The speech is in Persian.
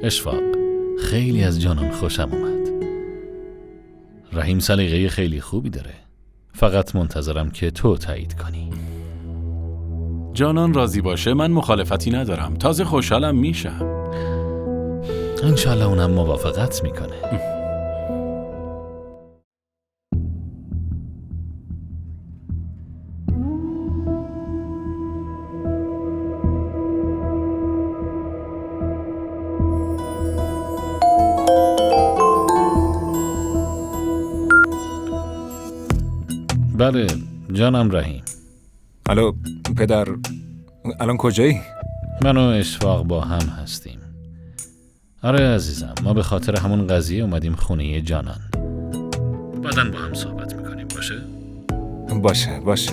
اشفاق، خیلی از جانان خوشم اومد. رحیم سلیقه خیلی خوبی داره، فقط منتظرم که تو تایید کنی. جانان راضی باشه من مخالفتی ندارم، تازه خوشحالم میشم. انشالله اونم موافقت میکنه. بله جانم رحیم. الو پدر، الان کجایی؟ من و اشفاق با هم هستیم. آره عزیزم، ما به خاطر همون قضیه اومدیم خونه جانان. بعداً با هم صحبت میکنیم. باشه؟ باشه.